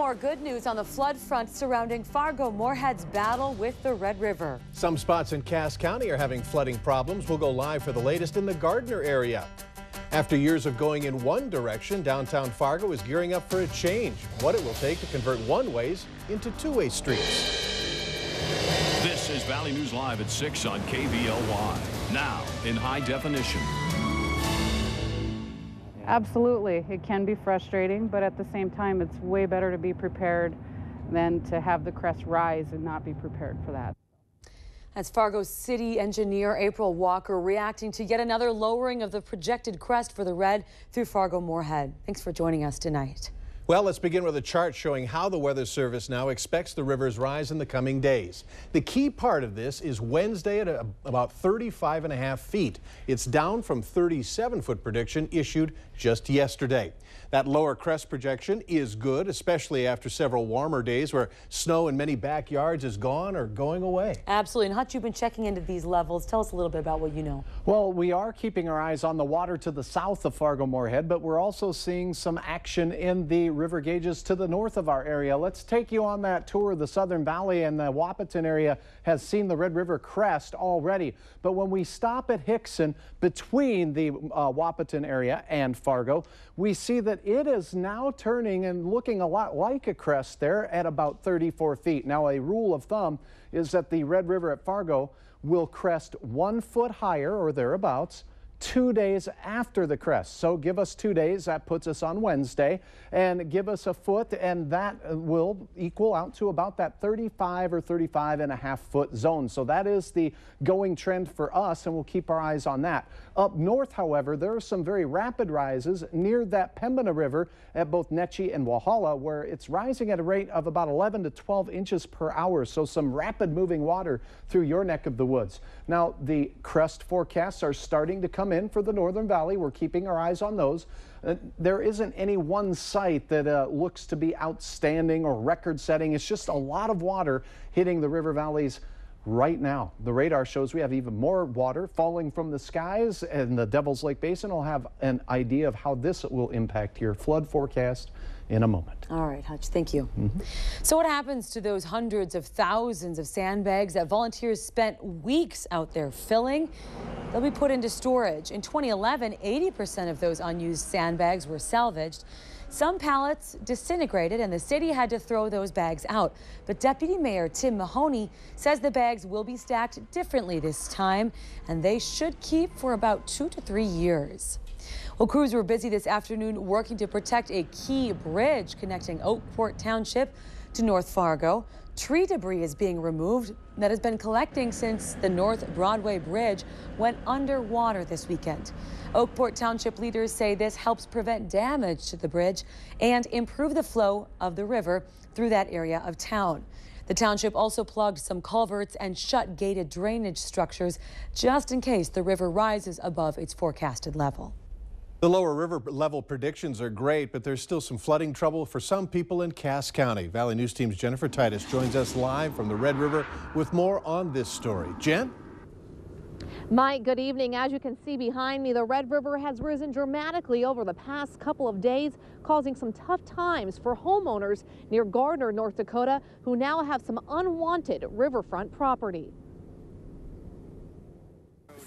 more good news on the flood front surrounding Fargo Moorhead's battle with the Red River. Some spots in Cass County are having flooding problems. We'll go live for the latest in the Gardner area. After years of going in one direction, downtown Fargo is gearing up for a change. What it will take to convert one-ways into two-way streets. This is Valley News Live at 6 on KVLY. Now in high definition. Absolutely. It can be frustrating, but at the same time, it's way better to be prepared than to have the crest rise and not be prepared for that. That's Fargo City Engineer April Walker reacting to yet another lowering of the projected crest for the Red through Fargo Moorhead. Thanks for joining us tonight. Well, let's begin with a chart showing how the Weather Service now expects the river's rise in the coming days. The key part of this is Wednesday at about 35.5 feet. It's down from 37-foot prediction issued just yesterday. That lower crest projection is good, especially after several warmer days where snow in many backyards is gone or going away. Absolutely. And Hutch, you've been checking into these levels. Tell us a little bit about what you know. Well, we are keeping our eyes on the water to the south of Fargo Moorhead, but we're also seeing some action in the river gauges to the north of our area. Let's take you on that tour. The Southern Valley and the Wahpeton area has seen the Red River crest already. But when we stop at Hickson, between the Wahpeton area and Fargo, we see that it is now turning and looking a lot like a crest there at about 34 feet. Now, a rule of thumb is that the Red River at Fargo will crest 1 foot higher or thereabouts 2 days after the crest. So give us 2 days, that puts us on Wednesday, and give us a foot, and that will equal out to about that 35 or 35.5 foot zone. So that is the going trend for us, and we'll keep our eyes on that. Up north, however, there are some very rapid rises near that Pembina River at both Netchie and Walhalla, where it's rising at a rate of about 11 to 12 inches per hour. So some rapid moving water through your neck of the woods. Now, the crest forecasts are starting to come in for the Northern Valley. We're keeping our eyes on those. There isn't any one site that looks to be outstanding or record-setting. It's just a lot of water hitting the river valleys right now. The radar shows we have even more water falling from the skies, and the Devil's Lake Basin will have an idea of how this will impact your flood forecast in a moment. All right, Hutch, thank you. So what happens to those hundreds of thousands of sandbags that volunteers spent weeks out there filling? They'll be put into storage. In 2011, 80% of those unused sandbags were salvaged. Some pallets disintegrated and the city had to throw those bags out. But Deputy Mayor Tim Mahoney says the bags will be stacked differently this time, and they should keep for about 2 to 3 years. Well, crews were busy this afternoon working to protect a key bridge connecting Oakport Township to North Fargo. Tree debris is being removed that has been collecting since the North Broadway Bridge went underwater this weekend. Oakport Township leaders say this helps prevent damage to the bridge and improve the flow of the river through that area of town. The township also plugged some culverts and shut gated drainage structures just in case the river rises above its forecasted level. The lower river level predictions are great, but there's still some flooding trouble for some people in Cass County. Valley News Team's Jennifer Titus joins us live from the Red River with more on this story. Jen? Mike, good evening. As you can see behind me, the Red River has risen dramatically over the past couple of days, causing some tough times for homeowners near Gardner, North Dakota, who now have some unwanted riverfront property.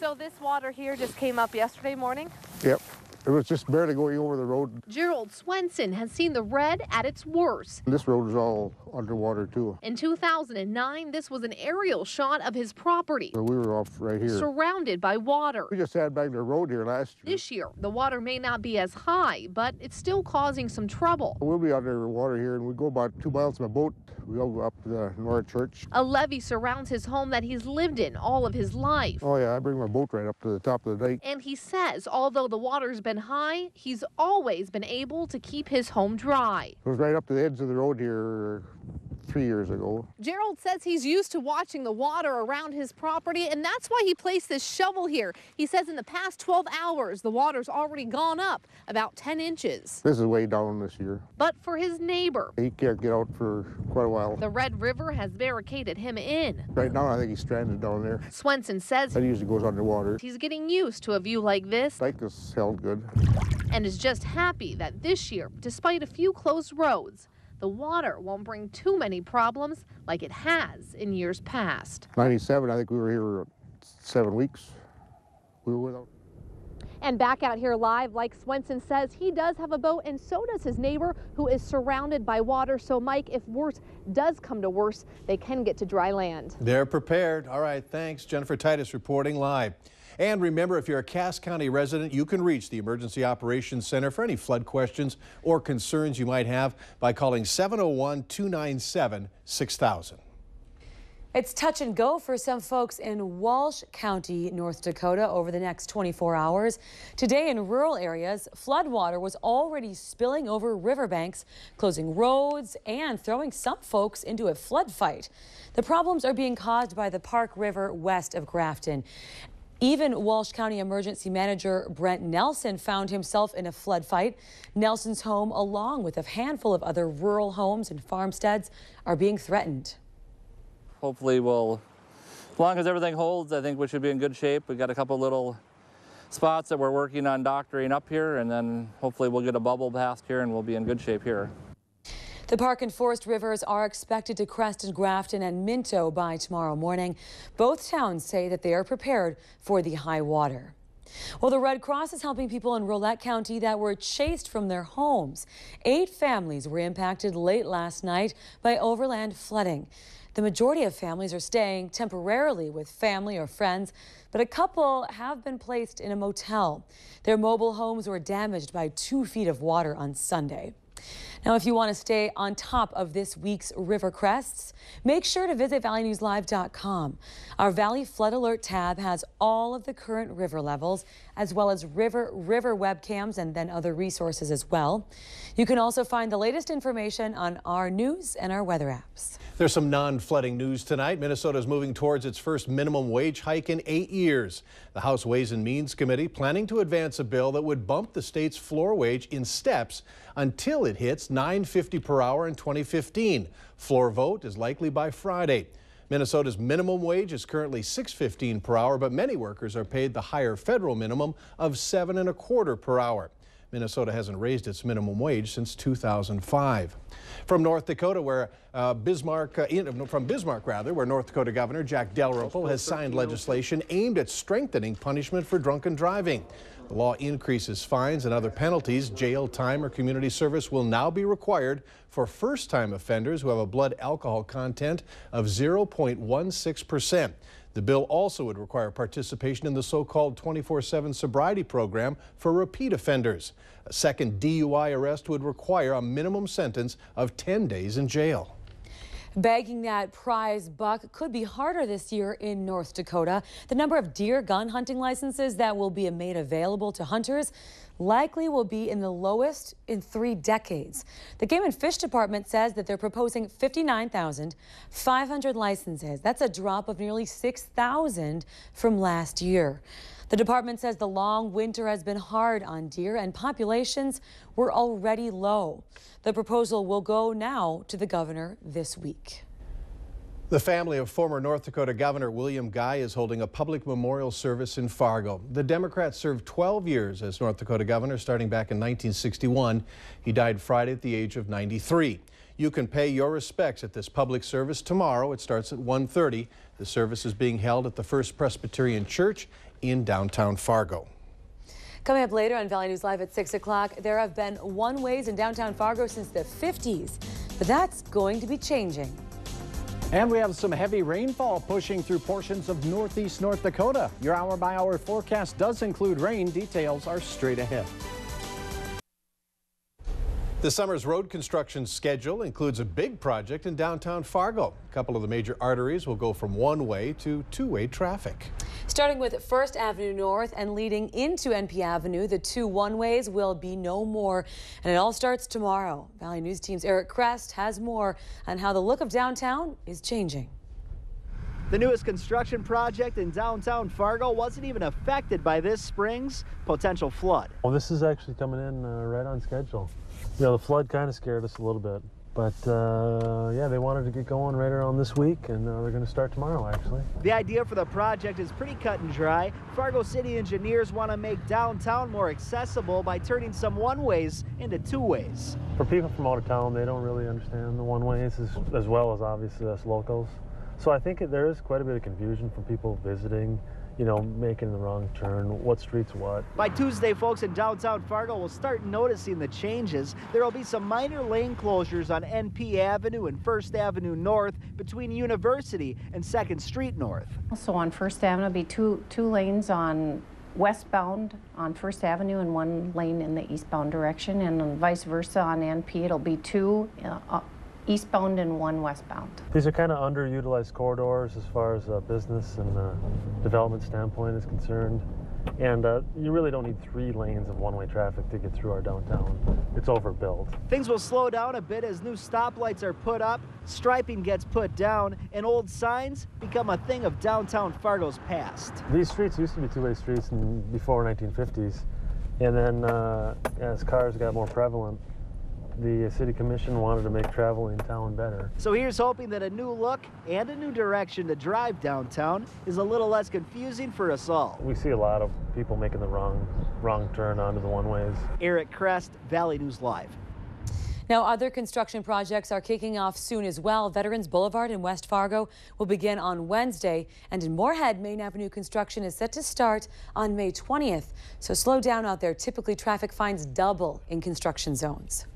So this water here just came up yesterday morning? Yep. It was just barely going over the road. Gerald Swenson has seen the Red at its worst. This road is all underwater too. In 2009, this was an aerial shot of his property. So we were off right here. Surrounded by water. We just sandbagged the road here last year. This year, the water may not be as high, but it's still causing some trouble. We'll be underwater here, and we go about 2 miles in a boat. We all go up to the North Church. A levee surrounds his home that he's lived in all of his life. Oh yeah, I bring my boat right up to the top of the dike. And he says, although the water's been high, he's always been able to keep his home dry. It was right up to the edge of the road here 3 years ago. Gerald says he's used to watching the water around his property, and that's why he placed this shovel here. He says in the past 12 hours, the water's already gone up about 10 inches. This is way down this year. But for his neighbor, he can't get out for quite a while. The Red River has barricaded him in. Right now, I think he's stranded down there. Swenson says that usually goes underwater. He's getting used to a view like this. Dike is held good. And is just happy that this year, despite a few closed roads, the water won't bring too many problems like it has in years past. 97, I think we were here 7 weeks. We were without. And back out here live, like Swenson says, he does have a boat, and so does his neighbor, who is surrounded by water. So, Mike, if worse does come to worse, they can get to dry land. They're prepared. All right, thanks. Jennifer Titus reporting live. And remember, if you're a Cass County resident, you can reach the Emergency Operations Center for any flood questions or concerns you might have by calling 701-297-6000. It's touch and go for some folks in Walsh County, North Dakota over the next 24 hours. Today in rural areas, floodwater was already spilling over riverbanks, closing roads and throwing some folks into a flood fight. The problems are being caused by the Park River west of Grafton. Even Walsh County Emergency Manager Brent Nelson found himself in a flood fight. Nelson's home, along with a handful of other rural homes and farmsteads, are being threatened. Hopefully as long as everything holds, I think we should be in good shape. We've got a couple little spots that we're working on doctoring up here, and then hopefully we'll get a bubble past here and we'll be in good shape here. The Park and Forest rivers are expected to crest in Grafton and Minto by tomorrow morning. Both towns say that they are prepared for the high water. Well, the Red Cross is helping people in Rowlett County that were chased from their homes. 8 families were impacted late last night by overland flooding. The majority of families are staying temporarily with family or friends, but a couple have been placed in a motel. Their mobile homes were damaged by 2 feet of water on Sunday. Now, if you want to stay on top of this week's river crests, make sure to visit valleynewslive.com. Our Valley Flood Alert tab has all of the current river levels, as well as river webcams and then other resources as well. You can also find the latest information on our news and our weather apps. There's some non-flooding news tonight. Minnesota is moving towards its first minimum wage hike in 8 years. The House Ways and Means Committee planning to advance a bill that would bump the state's floor wage in steps until it hits $9.50 per hour in 2015. Floor vote is likely by Friday. Minnesota's minimum wage is currently $6.15 per hour, but many workers are paid the higher federal minimum of $7.25 per hour. Minnesota hasn't raised its minimum wage since 2005. From North Dakota, where where North Dakota Governor Jack Dalrymple has signed legislation aimed at strengthening punishment for drunken driving. The law increases fines and other penalties. Jail time or community service will now be required for first-time offenders who have a blood alcohol content of 0.16%. The bill also would require participation in the so-called 24/7 sobriety program for repeat offenders. A second DUI arrest would require a minimum sentence of 10 days in jail. Bagging that prize buck could be harder this year in North Dakota. The number of deer gun hunting licenses that will be made available to hunters likely will be in the lowest in 3 decades. The Game and Fish Department says that they're proposing 59,500 licenses. That's a drop of nearly 6,000 from last year. The department says the long winter has been hard on deer and populations were already low. The proposal will go now to the governor this week. The family of former North Dakota Governor William Guy is holding a public memorial service in Fargo. The Democrat served 12 years as North Dakota Governor starting back in 1961. He died Friday at the age of 93. You can pay your respects at this public service tomorrow. It starts at 1:30. The service is being held at the First Presbyterian Church in downtown Fargo. Coming up later on Valley News Live at 6 o'clock, there have been one-ways in downtown Fargo since the 50s, but that's going to be changing. And we have some heavy rainfall pushing through portions of northeast North Dakota. Your hour-by-hour forecast does include rain. Details are straight ahead. The summer's road construction schedule includes a big project in downtown Fargo. A couple of the major arteries will go from one-way to two-way traffic. Starting with First Avenue North and leading into NP Avenue, the 2 one-ways will be no more. And it all starts tomorrow. Valley News Team's Eric Crest has more on how the look of downtown is changing. The newest construction project in downtown Fargo wasn't even affected by this spring's potential flood. Well, this is actually coming in right on schedule. You know, the flood kind of scared us a little bit. But yeah, they wanted to get going right around this week, and they're going to start tomorrow, actually. The idea for the project is pretty cut and dry. Fargo City engineers want to make downtown more accessible by turning some one-ways into two-ways. For people from out of town, they don't really understand the one-ways as well as obviously us locals. So I think there is quite a bit of confusion from people visiting, you know, making the wrong turn, what street's what. By Tuesday, folks in downtown Fargo will start noticing the changes. There will be some minor lane closures on NP Avenue and First Avenue North between University and 2nd Street North. Also on First Avenue, will be two lanes on westbound on First Avenue and one lane in the eastbound direction, and vice versa on NP. It'll be two eastbound and one westbound. These are kind of underutilized corridors as far as business and development standpoint is concerned. And you really don't need 3 lanes of one-way traffic to get through our downtown. It's overbuilt. Things will slow down a bit as new stoplights are put up, striping gets put down, and old signs become a thing of downtown Fargo's past. These streets used to be two-way streets before 1950s. And then as cars got more prevalent, the city commission wanted to make travel in town better. So here's hoping that a new look and a new direction to drive downtown is a little less confusing for us all. We see a lot of people making the wrong turn onto the one-ways. Eric Crest, Valley News Live. Now, other construction projects are kicking off soon as well. Veterans Boulevard in West Fargo will begin on Wednesday, and in Moorhead, Main Avenue construction is set to start on May 20th. So slow down out there. Typically, traffic fines double in construction zones.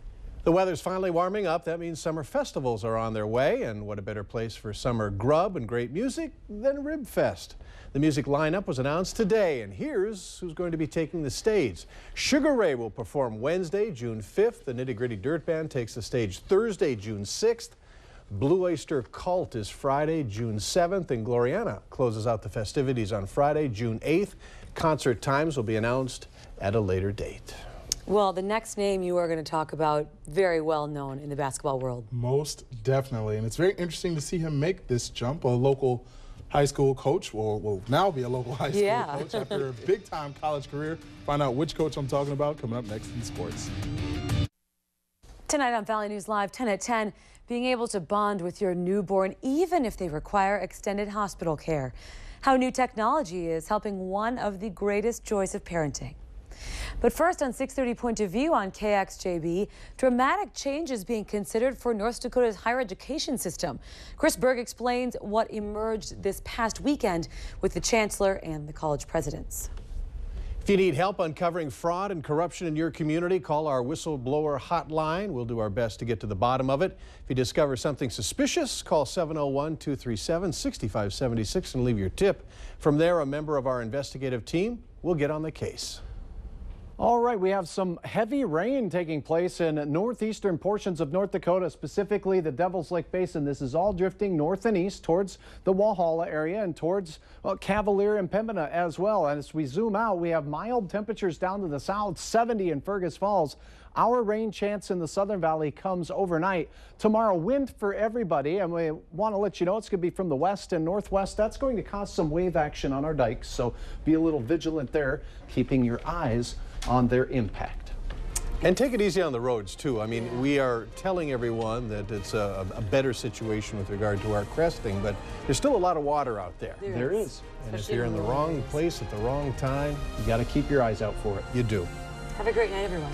The weather's finally warming up. That means summer festivals are on their way, and what a better place for summer grub and great music than Rib Fest. The music lineup was announced today, and here's who's going to be taking the stage. Sugar Ray will perform Wednesday, June 5th. The Nitty Gritty Dirt Band takes the stage Thursday, June 6th. Blue Oyster Cult is Friday, June 7th, and Gloriana closes out the festivities on Friday, June 8th. Concert times will be announced at a later date. Well, the next name you are going to talk about, very well known in the basketball world. Most definitely, and it's very interesting to see him make this jump. A local high school coach will now be a local high school coach after a big-time college career. Find out which coach I'm talking about coming up next in sports. Tonight on Valley News Live, 10 at 10, being able to bond with your newborn even if they require extended hospital care. How new technology is helping one of the greatest joys of parenting. But first, on 6:30 Point of View on KXJB, dramatic changes being considered for North Dakota's higher education system. Chris Berg explains what emerged this past weekend with the chancellor and the college presidents. If you need help uncovering fraud and corruption in your community, call our whistleblower hotline. We'll do our best to get to the bottom of it. If you discover something suspicious, call 701-237-6576 and leave your tip. From there, a member of our investigative team will get on the case. All right, we have some heavy rain taking place in northeastern portions of North Dakota, specifically the Devil's Lake Basin. This is all drifting north and east towards the Walhalla area and towards Cavalier and Pembina as well. And as we zoom out, we have mild temperatures down to the south, 70 in Fergus Falls. Our rain chance in the Southern Valley comes overnight. Tomorrow, wind for everybody, and we want to let you know it's going to be from the west and northwest. That's going to cause some wave action on our dikes, so be a little vigilant there, keeping your eyes on their impact. And take it easy on the roads, too. I mean, we are telling everyone that it's a better situation with regard to our cresting, but there's still a lot of water out there. There is. And if you're in the wrong place at the wrong time, you got to keep your eyes out for it. You do. Have a great night, everyone.